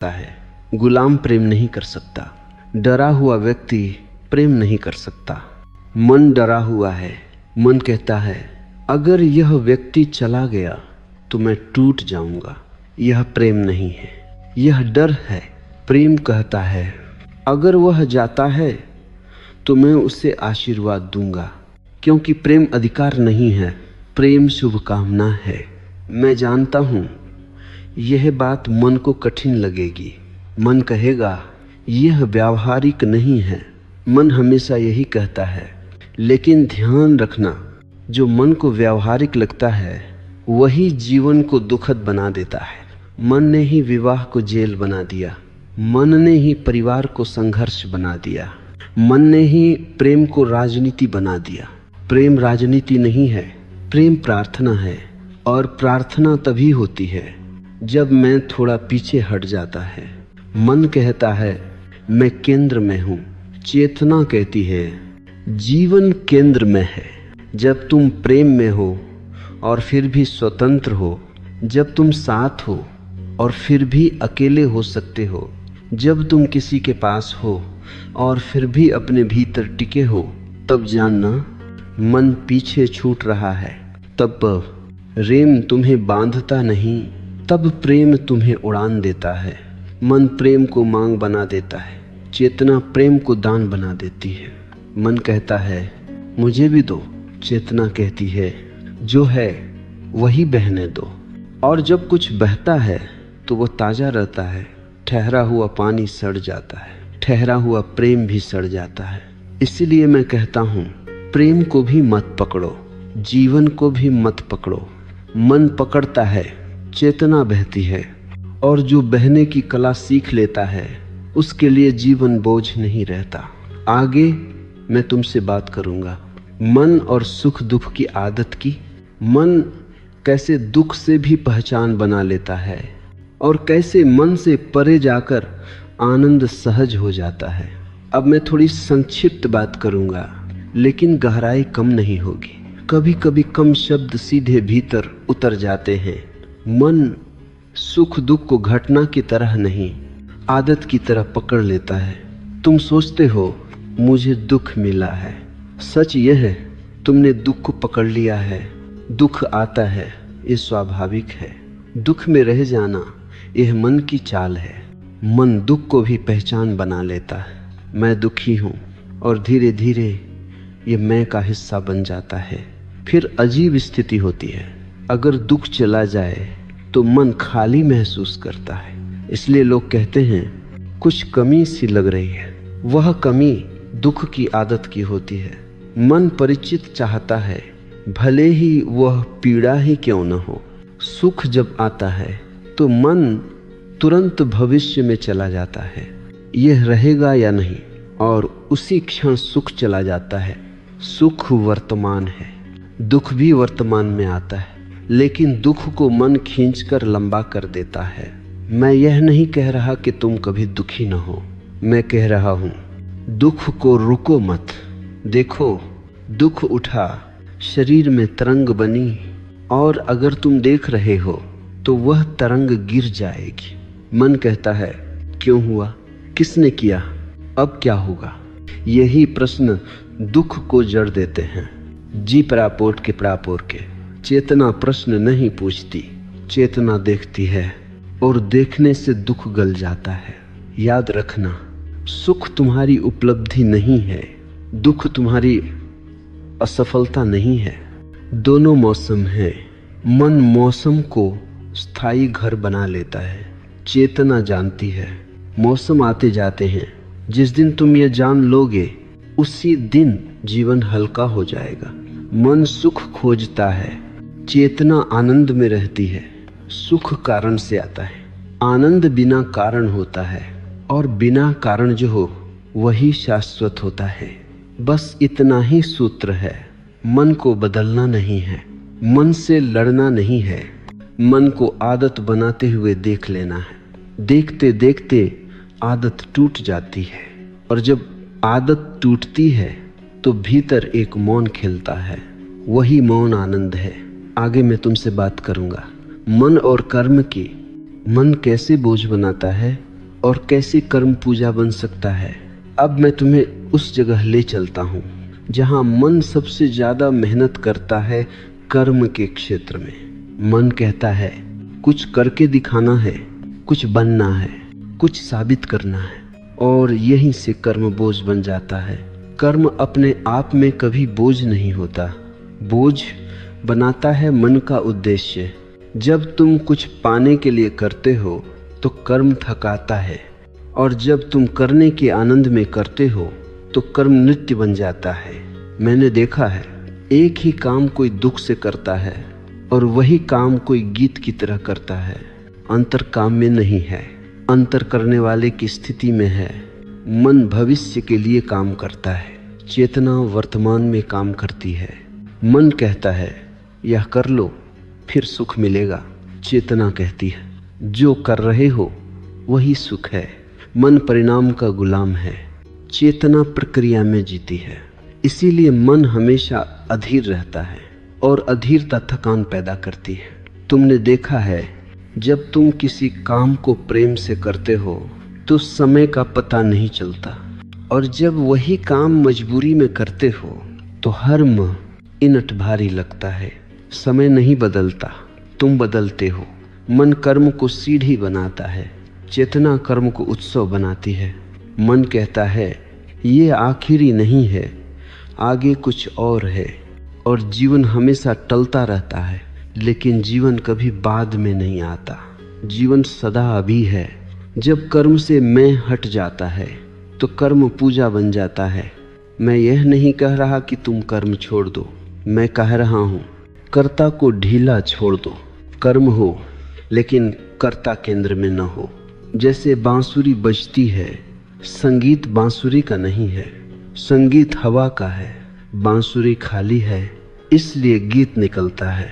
है। गुलाम प्रेम नहीं कर सकता। डरा हुआ व्यक्ति प्रेम नहीं कर सकता। मन डरा हुआ है। मन कहता है अगर यह व्यक्ति चला गया तो मैं टूट जाऊंगा। यह प्रेम नहीं है, यह डर है। प्रेम कहता है अगर वह जाता है तो मैं उसे आशीर्वाद दूंगा, क्योंकि प्रेम अधिकार नहीं है, प्रेम शुभकामना है। मैं जानता हूं यह बात मन को कठिन लगेगी। मन कहेगा यह व्यावहारिक नहीं है। मन हमेशा यही कहता है, लेकिन ध्यान रखना, जो मन को व्यावहारिक लगता है वही जीवन को दुखद बना देता है। मन ने ही विवाह को जेल बना दिया। मन ने ही परिवार को संघर्ष बना दिया। मन ने ही प्रेम को राजनीति बना दिया। प्रेम राजनीति नहीं है, प्रेम प्रार्थना है। और प्रार्थना तभी होती है जब मैं थोड़ा पीछे हट जाता है। मन कहता है मैं केंद्र में हूँ। चेतना कहती है जीवन केंद्र में है। जब तुम प्रेम में हो और फिर भी स्वतंत्र हो, जब तुम साथ हो और फिर भी अकेले हो सकते हो, जब तुम किसी के पास हो और फिर भी अपने भीतर टिके हो, तब जानना मन पीछे छूट रहा है। तब प्रेम तुम्हें बांधता नहीं, तब प्रेम तुम्हें उड़ान देता है। मन प्रेम को मांग बना देता है, चेतना प्रेम को दान बना देती है। मन कहता है मुझे भी दो, चेतना कहती है जो है वही बहने दो। और जब कुछ बहता है तो वो ताज़ा रहता है। ठहरा हुआ पानी सड़ जाता है, ठहरा हुआ प्रेम भी सड़ जाता है। इसीलिए मैं कहता हूँ प्रेम को भी मत पकड़ो, जीवन को भी मत पकड़ो। मन पकड़ता है, चेतना बहती है, और जो बहने की कला सीख लेता है उसके लिए जीवन बोझ नहीं रहता। आगे मैं तुमसे बात करूँगा मन और सुख दुख की आदत की। मन कैसे दुख से भी पहचान बना लेता है और कैसे मन से परे जाकर आनंद सहज हो जाता है। अब मैं थोड़ी संक्षिप्त बात करूँगा, लेकिन गहराई कम नहीं होगी। कभी कभी कम शब्द सीधे भीतर उतर जाते हैं। मन सुख दुख को घटना की तरह नहीं, आदत की तरह पकड़ लेता है। तुम सोचते हो मुझे दुख मिला है। सच यह है तुमने दुख को पकड़ लिया है। दुख आता है, ये स्वाभाविक है। दुख में रह जाना यह मन की चाल है। मन दुख को भी पहचान बना लेता है। मैं दुखी हूँ, और धीरे धीरे ये मैं का हिस्सा बन जाता है। फिर अजीब स्थिति होती है। अगर दुख चला जाए तो मन खाली महसूस करता है। इसलिए लोग कहते हैं कुछ कमी सी लग रही है। वह कमी दुख की आदत की होती है। मन परिचित चाहता है, भले ही वह पीड़ा ही क्यों न हो। सुख जब आता है तो मन तुरंत भविष्य में चला जाता है, यह रहेगा या नहीं, और उसी क्षण सुख चला जाता है। सुख वर्तमान है, दुख भी वर्तमान में आता है, लेकिन दुख को मन खींचकर लंबा कर देता है। मैं यह नहीं कह रहा कि तुम कभी दुखी न हो। मैं कह रहा हूँ दुख को रुको मत। देखो दुख उठा, शरीर में तरंग बनी, और अगर तुम देख रहे हो तो वह तरंग गिर जाएगी। मन कहता है क्यों हुआ, किसने किया, अब क्या होगा। यही प्रश्न दुख को जड़ देते हैं। जी परापोट के परापोर के। चेतना प्रश्न नहीं पूछती, चेतना देखती है, और देखने से दुख गल जाता है। याद रखना, सुख तुम्हारी उपलब्धि नहीं है, दुख तुम्हारी असफलता नहीं है। दोनों मौसम है। मन मौसम को स्थायी घर बना लेता है। चेतना जानती है मौसम आते जाते हैं। जिस दिन तुम ये जान लोगे उसी दिन जीवन हल्का हो जाएगा। मन सुख खोजता है, चेतना आनंद में रहती है। सुख कारण से आता है, आनंद बिना कारण होता है, और बिना कारण जो हो वही शाश्वत होता है। बस इतना ही सूत्र है। मन को बदलना नहीं है, मन से लड़ना नहीं है, मन को आदत बनाते हुए देख लेना है। देखते देखते आदत टूट जाती है, और जब आदत टूटती है तो भीतर एक मौन खिलता है। वही मौन आनंद है। आगे मैं तुमसे बात करूंगा मन और कर्म की। मन कैसे बोझ बनाता है और कैसे कर्म पूजा बन सकता है। अब मैं तुम्हें उस जगह ले चलता हूँ जहाँ मन सबसे ज्यादा मेहनत करता है, कर्म के क्षेत्र में। मन कहता है कुछ करके दिखाना है, कुछ बनना है, कुछ साबित करना है, और यहीं से कर्म बोझ बन जाता है। कर्म अपने आप में कभी बोझ नहीं होता, बोझ बनाता है मन का उद्देश्य। जब तुम कुछ पाने के लिए करते हो तो कर्म थकाता है, और जब तुम करने के आनंद में करते हो तो कर्म नृत्य बन जाता है। मैंने देखा है, एक ही काम कोई दुख से करता है और वही काम कोई गीत की तरह करता है। अंतर काम में नहीं है, अंतर करने वाले की स्थिति में है। मन भविष्य के लिए काम करता है, चेतना वर्तमान में काम करती है। मन कहता है यह कर लो फिर सुख मिलेगा, चेतना कहती है जो कर रहे हो वही सुख है। मन परिणाम का गुलाम है, चेतना प्रक्रिया में जीती है। इसीलिए मन हमेशा अधीर रहता है, और अधीरता थकान पैदा करती है। तुमने देखा है, जब तुम किसी काम को प्रेम से करते हो तो समय का पता नहीं चलता, और जब वही काम मजबूरी में करते हो तो हर इनट भारी लगता है। समय नहीं बदलता, तुम बदलते हो। मन कर्म को सीढ़ी बनाता है, चेतना कर्म को उत्सव बनाती है। मन कहता है ये आखिरी नहीं है, आगे कुछ और है। और जीवन हमेशा टलता रहता है, लेकिन जीवन कभी बाद में नहीं आता। जीवन सदा अभी है। जब कर्म से मैं हट जाता है तो कर्म पूजा बन जाता है। मैं यह नहीं कह रहा कि तुम कर्म छोड़ दो, मैं कह रहा हूँ कर्ता को ढीला छोड़ दो। कर्म हो लेकिन कर्ता केंद्र में न हो। जैसे बांसुरी बजती है, संगीत बांसुरी का नहीं है, संगीत हवा का है। बांसुरी खाली है इसलिए गीत निकलता है।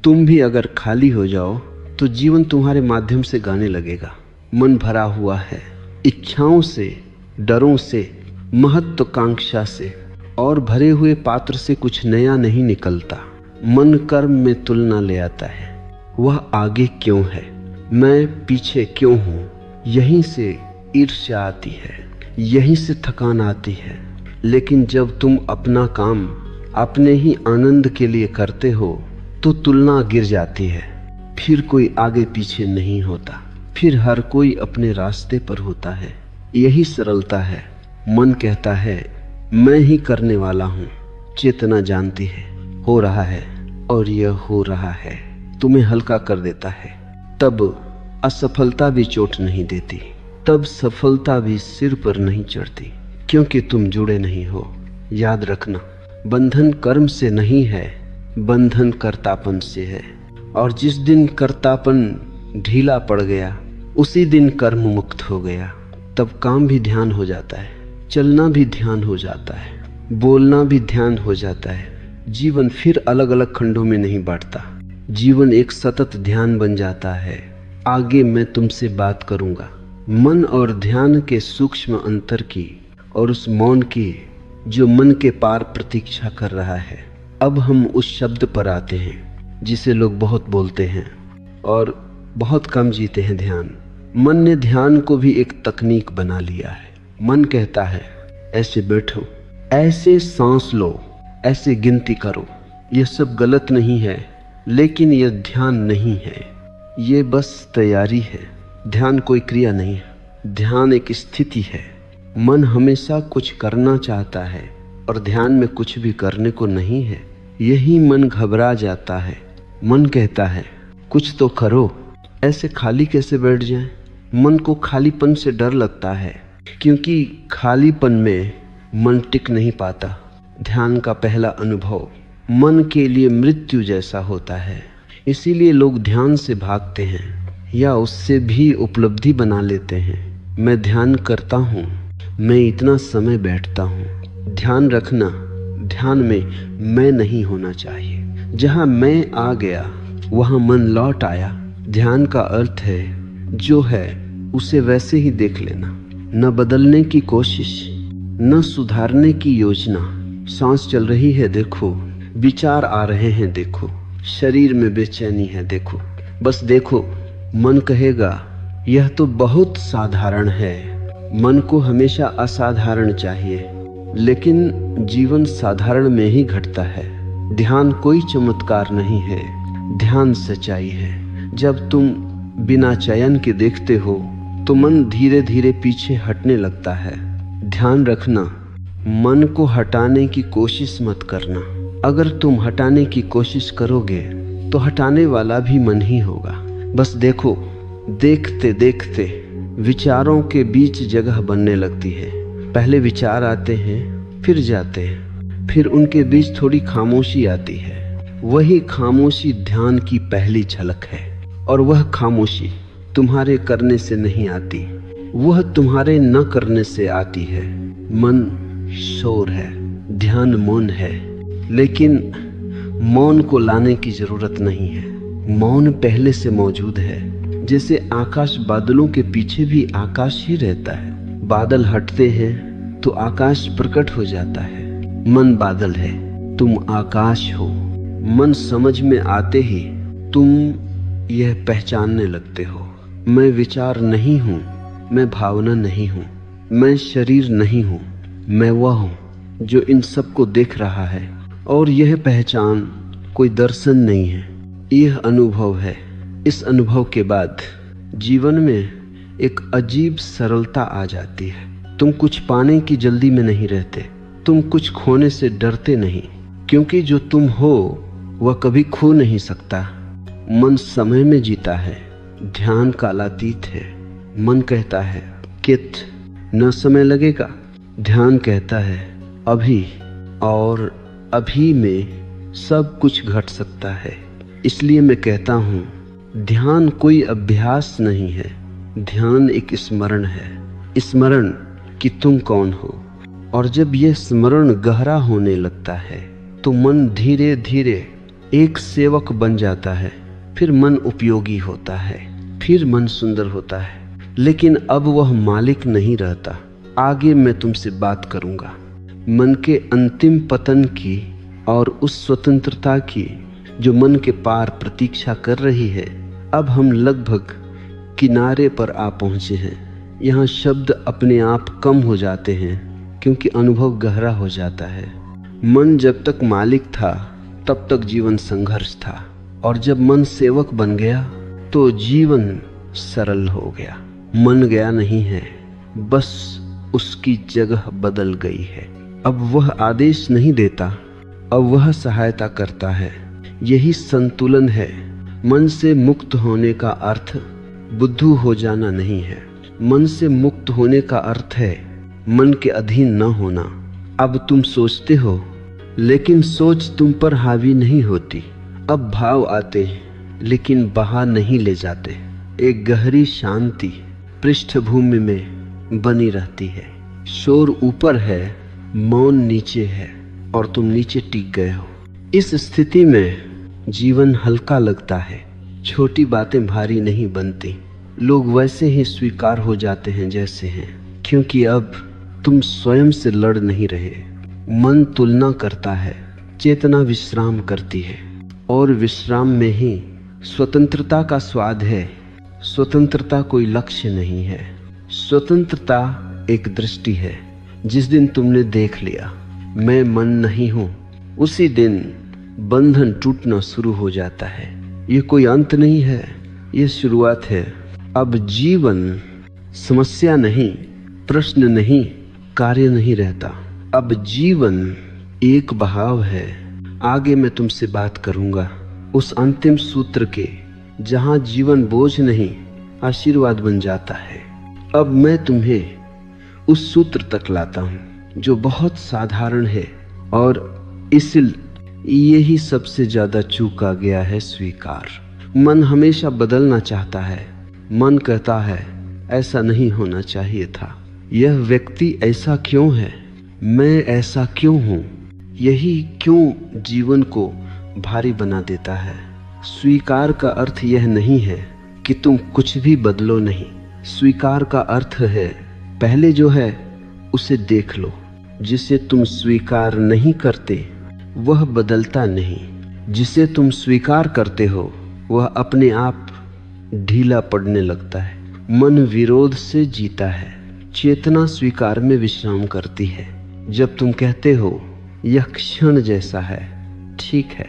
तुम भी अगर खाली हो जाओ तो जीवन तुम्हारे माध्यम से गाने लगेगा। मन भरा हुआ है इच्छाओं से, डरों से, महत्वाकांक्षा से, और भरे हुए पात्र से कुछ नया नहीं निकलता। मन कर्म में तुलना ले आता है, वह आगे क्यों है, मैं पीछे क्यों हूँ। यहीं से ईर्ष्या आती है, यहीं से थकान आती है। लेकिन जब तुम अपना काम अपने ही आनंद के लिए करते हो तो तुलना गिर जाती है। फिर कोई आगे पीछे नहीं होता, फिर हर कोई अपने रास्ते पर होता है। यही सरलता है। मन कहता है मैं ही करने वाला हूँ। चेतना जानती है हो रहा है, और यह हो रहा है तुम्हें हल्का कर देता है। तब असफलता भी चोट नहीं देती, तब सफलता भी सिर पर नहीं चढ़ती, क्योंकि तुम जुड़े नहीं हो। याद रखना, बंधन कर्म से नहीं है, बंधन कर्तापन से है। और जिस दिन कर्तापन ढीला पड़ गया उसी दिन कर्म मुक्त हो गया। तब काम भी ध्यान हो जाता है, चलना भी ध्यान हो जाता है, बोलना भी ध्यान हो जाता है। जीवन फिर अलग अलग खंडों में नहीं बांटता, जीवन एक सतत ध्यान बन जाता है। आगे मैं तुमसे बात करूंगा मन और ध्यान के सूक्ष्म अंतर की, और उस मौन की जो मन के पार प्रतीक्षा कर रहा है। अब हम उस शब्द पर आते हैं जिसे लोग बहुत बोलते हैं और बहुत कम जीते हैं, ध्यान। मन ने ध्यान को भी एक तकनीक बना लिया है। मन कहता है ऐसे बैठो, ऐसे सांस लो, ऐसे गिनती करो। यह सब गलत नहीं है, लेकिन यह ध्यान नहीं है, ये बस तैयारी है। ध्यान कोई क्रिया नहीं है, ध्यान एक स्थिति है। मन हमेशा कुछ करना चाहता है और ध्यान में कुछ भी करने को नहीं है। यही मन घबरा जाता है। मन कहता है कुछ तो करो, ऐसे खाली कैसे बैठ जाएं। मन को खालीपन से डर लगता है, क्योंकि खालीपन में मन टिक नहीं पाता। ध्यान का पहला अनुभव मन के लिए मृत्यु जैसा होता है। इसीलिए लोग ध्यान से भागते हैं या उससे भी उपलब्धि बना लेते हैं। मैं ध्यान करता हूँ, मैं इतना समय बैठता हूँ। ध्यान रखना, ध्यान में मैं नहीं होना चाहिए। जहाँ मैं आ गया वहाँ मन लौट आया। ध्यान का अर्थ है जो है उसे वैसे ही देख लेना, न बदलने की कोशिश, न सुधारने की योजना। सांस चल रही है देखो, विचार आ रहे हैं देखो, शरीर में बेचैनी है देखो, बस देखो। मन कहेगा यह तो बहुत साधारण है। मन को हमेशा असाधारण चाहिए, लेकिन जीवन साधारण में ही घटता है। ध्यान कोई चमत्कार नहीं है, ध्यान सच्चाई है। जब तुम बिना चयन के देखते हो तो मन धीरे धीरे पीछे हटने लगता है। ध्यान रखना, मन को हटाने की कोशिश मत करना। अगर तुम हटाने की कोशिश करोगे तो हटाने वाला भी मन ही होगा। बस देखो, देखते देखते विचारों के बीच जगह बनने लगती है। पहले विचार आते हैं, फिर जाते हैं, फिर उनके बीच थोड़ी खामोशी आती है। वही खामोशी ध्यान की पहली झलक है। और वह खामोशी तुम्हारे करने से नहीं आती, वह तुम्हारे न करने से आती है। मन शोर है, ध्यान मौन है, लेकिन मौन को लाने की जरूरत नहीं है। मौन पहले से मौजूद है। जैसे आकाश, बादलों के पीछे भी आकाश ही रहता है। बादल हटते हैं तो आकाश प्रकट हो जाता है। मन बादल है, तुम आकाश हो। मन समझ में आते ही तुम यह पहचानने लगते हो, मैं विचार नहीं हूँ, मैं भावना नहीं हूँ, मैं शरीर नहीं हूँ, मैं वह हूँ जो इन सबको देख रहा है। और यह पहचान कोई दर्शन नहीं है, यह अनुभव है। इस अनुभव के बाद जीवन में एक अजीब सरलता आ जाती है। तुम कुछ पाने की जल्दी में नहीं रहते, तुम कुछ खोने से डरते नहीं, क्योंकि जो तुम हो वह कभी खो नहीं सकता। मन समय में जीता है, ध्यान कालातीत है। मन कहता है कित न समय लगेगा, ध्यान कहता है अभी, और अभी में सब कुछ घट सकता है। इसलिए मैं कहता हूँ, ध्यान कोई अभ्यास नहीं है, ध्यान एक स्मरण है। स्मरण कि तुम कौन हो। और जब यह स्मरण गहरा होने लगता है तो मन धीरे धीरे एक सेवक बन जाता है। फिर मन उपयोगी होता है, फिर मन सुंदर होता है, लेकिन अब वह मालिक नहीं रहता। आगे मैं तुमसे बात करूंगा मन के अंतिम पतन की और उस स्वतंत्रता की जो मन के पार प्रतीक्षा कर रही है। अब हम लगभग किनारे पर आ पहुंचे हैं। यहाँ शब्द अपने आप कम हो जाते हैं क्योंकि अनुभव गहरा हो जाता है। मन जब तक मालिक था तब तक जीवन संघर्ष था, और जब मन सेवक बन गया तो जीवन सरल हो गया। मन गया नहीं है, बस उसकी जगह बदल गई है। अब वह आदेश नहीं देता, अब वह सहायता करता है। यही संतुलन है। मन से मुक्त होने का अर्थ बुद्धू हो जाना नहीं है। मन से मुक्त होने का अर्थ है मन के अधीन न होना। अब तुम सोचते हो, लेकिन सोच तुम पर हावी नहीं होती। अब भाव आते हैं लेकिन बहा नहीं ले जाते। एक गहरी शांति पृष्ठभूमि में बनी रहती है। शोर ऊपर है, मौन नीचे है, और तुम नीचे टिक गए हो। इस स्थिति में जीवन हल्का लगता है। छोटी बातें भारी नहीं बनती। लोग वैसे ही स्वीकार हो जाते हैं जैसे हैं, क्योंकि अब तुम स्वयं से लड़ नहीं रहे। मन तुलना करता है, चेतना विश्राम करती है, और विश्राम में ही स्वतंत्रता का स्वाद है। स्वतंत्रता कोई लक्ष्य नहीं है, स्वतंत्रता एक दृष्टि है। जिस दिन तुमने देख लिया मैं मन नहीं हूँ, उसी दिन बंधन टूटना शुरू हो जाता है। ये कोई अंत नहीं है, ये शुरुआत है। अब जीवन समस्या नहीं, प्रश्न नहीं, कार्य नहीं रहता। अब जीवन एक बहाव है। आगे मैं तुमसे बात करूंगा उस अंतिम सूत्र के, जहां जीवन बोझ नहीं आशीर्वाद बन जाता है। अब मैं तुम्हें उस सूत्र तक लाता हूं जो बहुत साधारण है, और इसलिए यही सबसे ज्यादा चूका गया है स्वीकार। मन हमेशा बदलना चाहता है। मन कहता है ऐसा नहीं होना चाहिए था, यह व्यक्ति ऐसा क्यों है, मैं ऐसा क्यों हूं। यही क्यों जीवन को भारी बना देता है। स्वीकार का अर्थ यह नहीं है कि तुम कुछ भी बदलो नहीं। स्वीकार का अर्थ है पहले जो है उसे देख लो। जिसे तुम स्वीकार नहीं करते वह बदलता नहीं, जिसे तुम स्वीकार करते हो वह अपने आप ढीला पड़ने लगता है। मन विरोध से जीता है, चेतना स्वीकार में विश्राम करती है। जब तुम कहते हो यह क्षण जैसा है, ठीक है,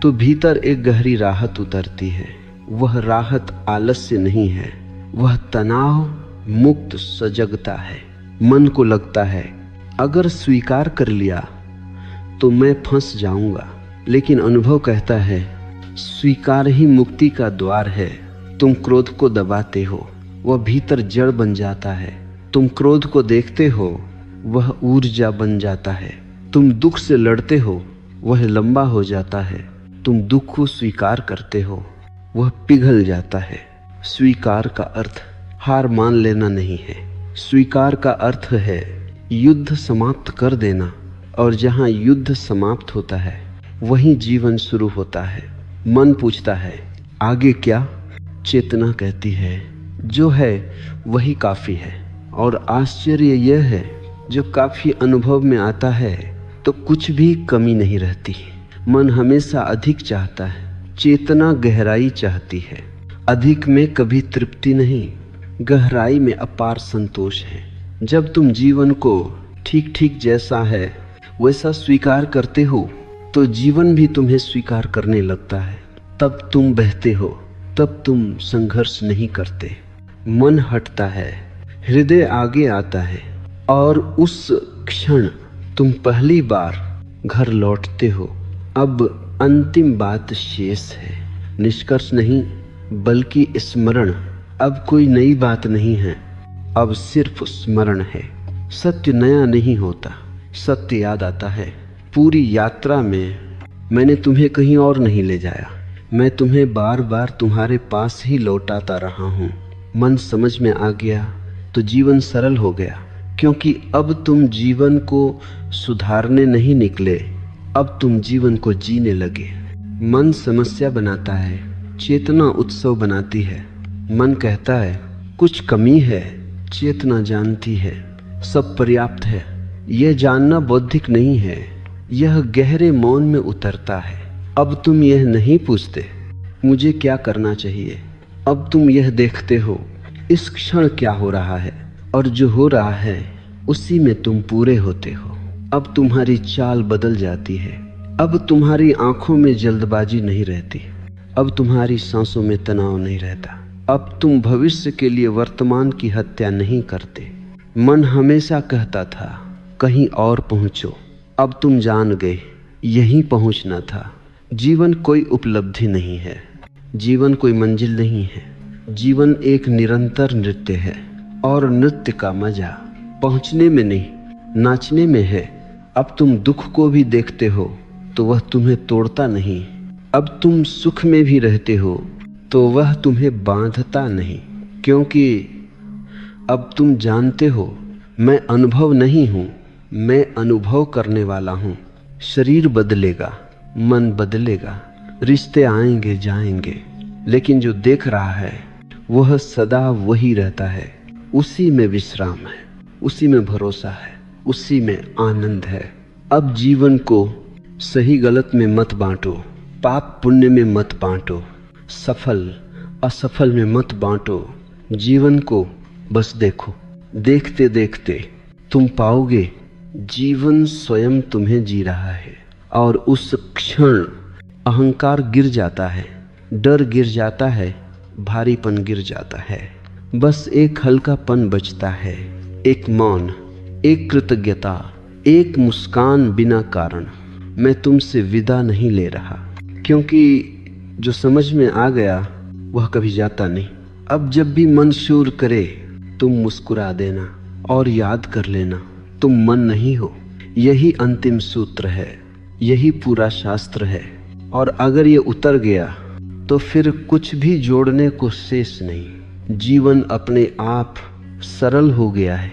तो भीतर एक गहरी राहत उतरती है। वह राहत आलस्य नहीं है, वह तनाव मुक्त सजगता है। मन को लगता है अगर स्वीकार कर लिया तो मैं फंस जाऊंगा, लेकिन अनुभव कहता है स्वीकार ही मुक्ति का द्वार है। तुम क्रोध को दबाते हो, वह भीतर जड़ बन जाता है। तुम क्रोध को देखते हो, वह ऊर्जा बन जाता है। तुम दुख से लड़ते हो, वह लंबा हो जाता है। तुम दुख को स्वीकार करते हो, वह पिघल जाता है। स्वीकार का अर्थ हार मान लेना नहीं है। स्वीकार का अर्थ है युद्ध समाप्त कर देना, और जहाँ युद्ध समाप्त होता है वहीं जीवन शुरू होता है। मन पूछता है आगे क्या? चेतना कहती है जो है वही काफी है। और आश्चर्य यह है जो काफी अनुभव में आता है तो कुछ भी कमी नहीं रहती। मन हमेशा अधिक चाहता है, चेतना गहराई चाहती है। अधिक में कभी तृप्ति नहीं, गहराई में अपार संतोष है। जब तुम जीवन को ठीक ठीक जैसा है वैसा स्वीकार करते हो तो जीवन भी तुम्हें स्वीकार करने लगता है। तब तुम बहते हो, तब तुम संघर्ष नहीं करते। मन हटता है, हृदय आगे आता है, और उस क्षण तुम पहली बार घर लौटते हो। अब अंतिम बात शेष है, निष्कर्ष नहीं बल्कि स्मरण। अब कोई नई बात नहीं है, अब सिर्फ स्मरण है। सत्य नया नहीं होता, सत्य याद आता है। पूरी यात्रा में मैंने तुम्हें कहीं और नहीं ले जाया, मैं तुम्हें बार बार तुम्हारे पास ही लौटाता रहा हूँ। मन समझ में आ गया तो जीवन सरल हो गया, क्योंकि अब तुम जीवन को सुधारने नहीं निकले, अब तुम जीवन को जीने लगे। मन समस्या बनाता है, चेतना उत्सव बनाती है। मन कहता है कुछ कमी है, चेतना जानती है सब पर्याप्त है। यह जानना बौद्धिक नहीं है, यह गहरे मौन में उतरता है। अब तुम यह नहीं पूछते मुझे क्या करना चाहिए, अब तुम यह देखते हो इस क्षण क्या हो रहा है, और जो हो रहा है उसी में तुम पूरे होते हो। अब तुम्हारी चाल बदल जाती है, अब तुम्हारी आंखों में जल्दबाजी नहीं रहती, अब तुम्हारी सांसों में तनाव नहीं रहता, अब तुम भविष्य के लिए वर्तमान की हत्या नहीं करते। मन हमेशा कहता था कहीं और पहुंचो, अब तुम जान गए यहीं पहुंचना था। जीवन कोई उपलब्धि नहीं है, जीवन कोई मंजिल नहीं है, जीवन एक निरंतर नृत्य है। और नृत्य का मजा पहुंचने में नहीं, नाचने में है। अब तुम दुख को भी देखते हो तो वह तुम्हें तोड़ता नहीं, अब तुम सुख में भी रहते हो तो वह तुम्हें बांधता नहीं, क्योंकि अब तुम जानते हो मैं अनुभव नहीं हूँ, मैं अनुभव करने वाला हूँ। शरीर बदलेगा, मन बदलेगा, रिश्ते आएंगे जाएंगे, लेकिन जो देख रहा है वह सदा वही रहता है। उसी में विश्राम है, उसी में भरोसा है, उसी में आनंद है। अब जीवन को सही गलत में मत बांटो, पाप पुण्य में मत बांटो, सफल असफल में मत बांटो। जीवन को बस देखो, देखते देखते तुम पाओगे जीवन स्वयं तुम्हें जी रहा है। और उस क्षण अहंकार गिर जाता है, डर गिर जाता है, भारीपन गिर जाता है। बस एक हल्कापन बचता है, एक मौन, एक कृतज्ञता, एक मुस्कान बिना कारण। मैं तुमसे विदा नहीं ले रहा, क्योंकि जो समझ में आ गया वह कभी जाता नहीं। अब जब भी मन शोर करे तुम मुस्कुरा देना और याद कर लेना तुम मन नहीं हो। यही अंतिम सूत्र है, यही पूरा शास्त्र है। और अगर ये उतर गया तो फिर कुछ भी जोड़ने को शेष नहीं। जीवन अपने आप सरल हो गया है।